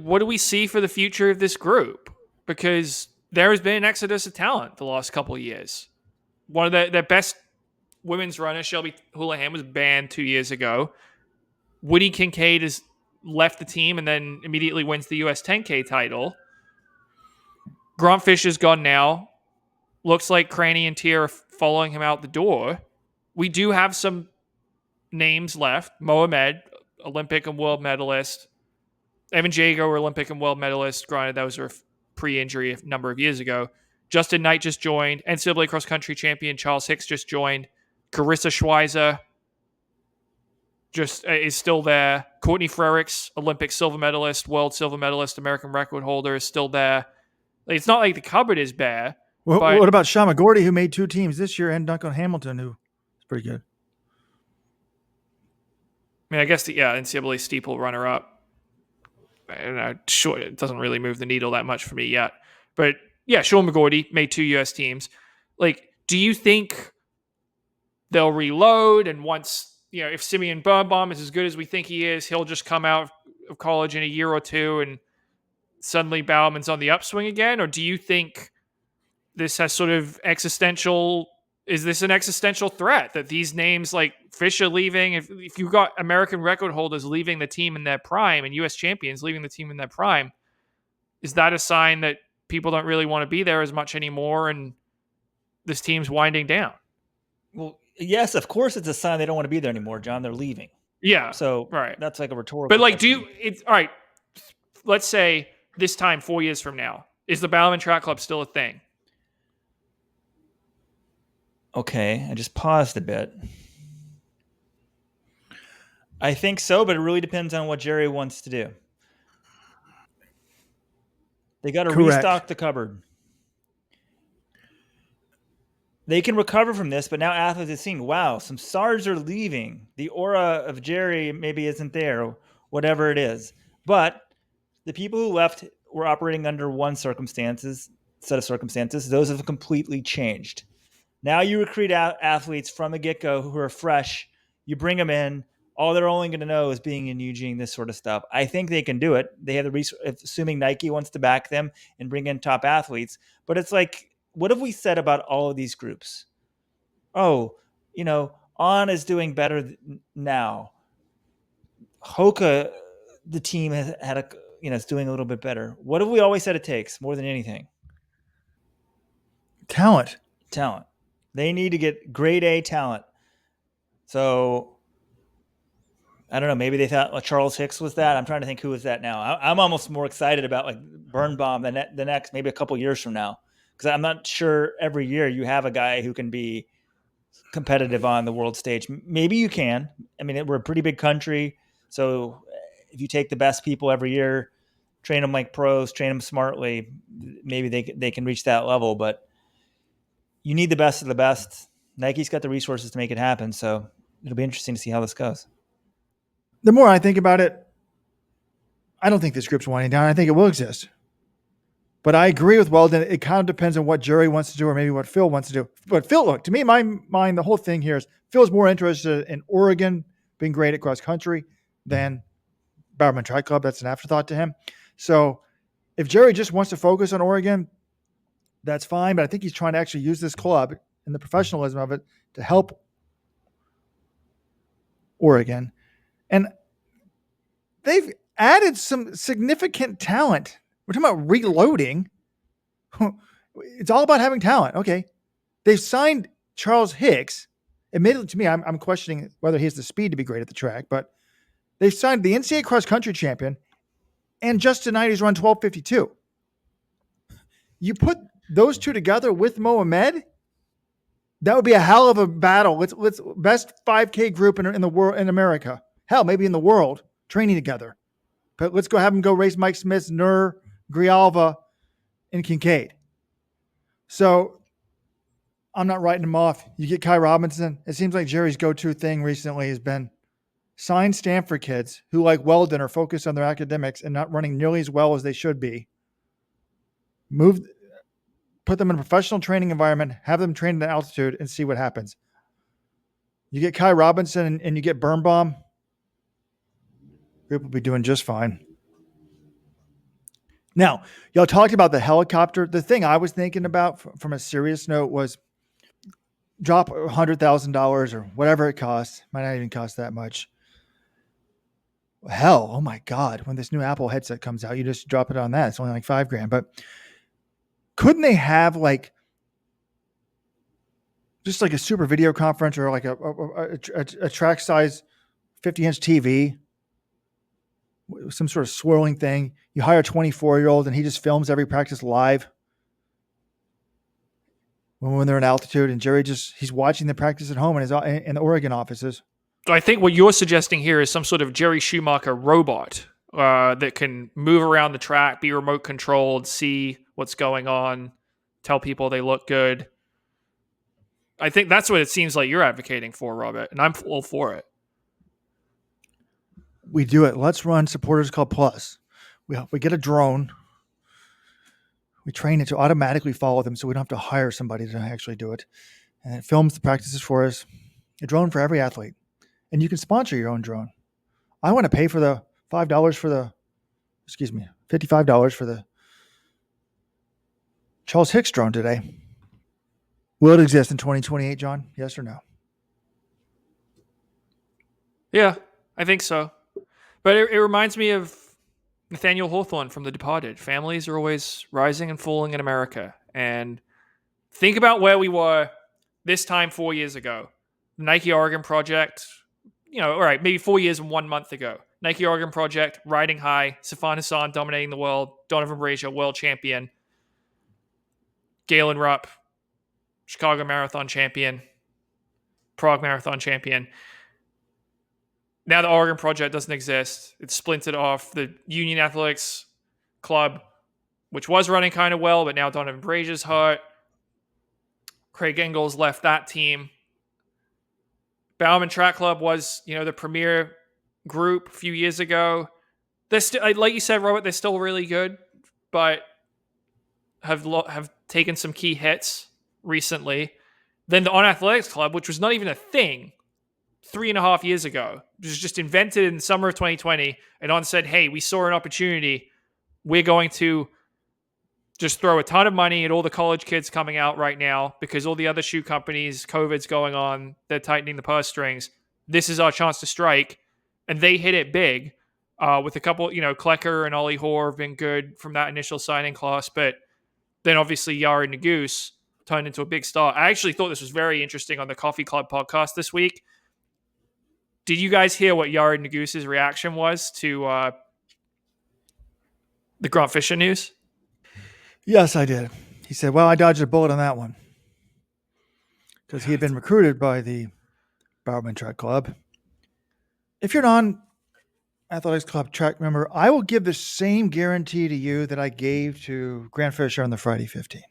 what do we see for the future of this group? Because there has been an exodus of talent the last couple of years. One of their best women's runners, Shelby Houlihan, was banned 2 years ago. Woody Kincaid has left the team and then immediately wins the US 10K title. Grant Fisher's gone now. Looks like Cranny and Tia are following him out the door. We do have some names left. Mohamed, Olympic and world medalist. Evan Jago, Olympic and world medalist. Granted, that was a pre-injury a number of years ago. Justin Knight just joined. NCAA cross-country champion Charles Hicks just joined. Carissa Schweizer just is still there. Courtney Frericks, Olympic silver medalist, world silver medalist, American record holder, is still there. It's not like the cupboard is bare. What about Shama Gordy, who made 2 teams this year, and Duncan Hamilton, who is pretty good? I mean, I guess NCAA steeple runner-up. Sure, it doesn't really move the needle that much for me yet. But yeah, Sean McGordy made 2 U.S. teams. Like, do you think they'll reload and once, if Simeon Birnbaum is as good as we think he is, he'll just come out of college in a year or two and suddenly Bowerman's on the upswing again? Or do you think this has sort of is this an existential threat that these names like Fisher leaving, if you've got American record holders leaving the team in their prime and U.S. champions leaving the team in their prime, is that a sign that people don't really want to be there as much anymore and this team's winding down? Well, yes, of course it's a sign they don't want to be there anymore, John. They're leaving. Yeah. So right. That's like a rhetorical But like, question. all right, let's say this time 4 years from now, is the Bowerman Track Club still a thing? Okay, I just paused a bit. I think so, but it really depends on what Jerry wants to do. They got to restock the cupboard. They can recover from this, but now athletes are seeing, wow, some stars are leaving. The aura of Jerry maybe isn't there, whatever it is. But the people who left were operating under one set of circumstances. Those have completely changed. Now you recruit athletes from the get-go who are fresh. You bring them in. All they're only going to know is being in Eugene, this sort of stuff. I think they can do it. They have the resource, assuming Nike wants to back them and bring in top athletes. But it's like, what have we said about all of these groups? Oh, On is doing better now. Hoka, the team has had it's doing a little bit better. What have we always said it takes more than anything? Talent. They need to get grade A talent. So I don't know. Maybe they thought Charles Hicks was that. I'm trying to think who is that now. I'm almost more excited about like Birnbaum the next, maybe a couple years from now, because I'm not sure every year you have a guy who can be competitive on the world stage. Maybe you can. I mean, we're a pretty big country. So if you take the best people every year, train them like pros, train them smartly, maybe they can reach that level. But you need the best of the best. Nike's got the resources to make it happen. So it'll be interesting to see how this goes. The more I think about it, I don't think this group's winding down. I think it will exist. But I agree with Weldon. It kind of depends on what Jerry wants to do or maybe what Phil wants to do. But Phil, look, to me, in my mind, the whole thing here is Phil's more interested in Oregon being great at cross country than Bowerman Track Club. That's an afterthought to him. So if Jerry just wants to focus on Oregon, that's fine. But I think he's trying to actually use this club and the professionalism of it to help Oregon. And they've added some significant talent. We're talking about reloading. It's all about having talent. Okay. They've signed Charles Hicks. Admittedly, to me, I'm questioning whether he has the speed to be great at the track, but they've signed the NCAA cross-country champion and Justin Knight, who's run 12:52. You put those two together with Mohamed, that would be a hell of a battle. Let's best 5K group in the world, in America. Hell, maybe in the world, training together. But let's go have them go race Mike Smith, Nur, Grijalva, and Kincaid. So I'm not writing them off. You get Kai Robinson. It seems like Jerry's go-to thing recently has been sign Stanford kids who, like Weldon, are focused on their academics and not running nearly as well as they should be. Put them in a professional training environment, have them train at altitude, and see what happens. You get Kai Robinson and you get Birnbaum, group will be doing just fine. Now, y'all talked about the helicopter. The thing I was thinking about from a serious note was drop $100,000 or whatever it costs. Might not even cost that much. Hell, oh my God. When this new Apple headset comes out, you just drop it on that. It's only like $5,000. But couldn't they have like just like a super video conference or like a track size 50-inch TV, some sort of swirling thing? You hire a 24-year-old and he just films every practice live when they're in altitude, and Jerry he's watching the practice at home in the Oregon offices. So I think what you're suggesting here is some sort of Jerry Schumacher robot that can move around the track, be remote controlled, see what's going on, tell people they look good. I think that's what it seems like you're advocating for, Robert, and I'm all for it. We do it. Let's run Supporters Club Plus. We get a drone. We train it to automatically follow them so we don't have to hire somebody to actually do it. And it films the practices for us. A drone for every athlete. And you can sponsor your own drone. I want to pay for the $55 for the Charles Hicks drone today. Will it exist in 2028, John? Yes or no? Yeah, I think so. But it reminds me of Nathaniel Hawthorne from The Departed. Families are always rising and falling in America. And think about where we were this time 4 years ago. The Nike Oregon Project, all right, maybe 4 years and 1 month ago. Nike Oregon Project, riding high, Sifan Hassan dominating the world, Donovan Brazier, world champion, Galen Rupp, Chicago Marathon champion, Prague Marathon champion. Now the Oregon Project doesn't exist. It's splintered off. The Union Athletics Club, which was running kind of well, but now Donovan Brazier's hurt. Craig Engels left that team. Bowerman Track Club was, the premier group a few years ago. They're still, like you said, Robert, they're still really good, but have taken some key hits recently. Then the On Athletics Club, which was not even a thing 3.5 years ago. It was just invented in the summer of 2020. And On said, hey, we saw an opportunity. We're going to just throw a ton of money at all the college kids coming out right now because all the other shoe companies, COVID's going on. They're tightening the purse strings. This is our chance to strike. And they hit it big with a couple, Klecker and Ollie Hoare have been good from that initial signing class. But then obviously Yari Naguse turned into a big star. I actually thought this was very interesting on the Coffee Club podcast this week. Did you guys hear what Yari Naguse's reaction was to the Grant Fisher news? Yes, I did. He said, well, I dodged a bullet on that one. Because he had been recruited by the Bowerman Track Club. If you're an athletics club track member, I will give the same guarantee to you that I gave to Grant Fisher on the Friday 15.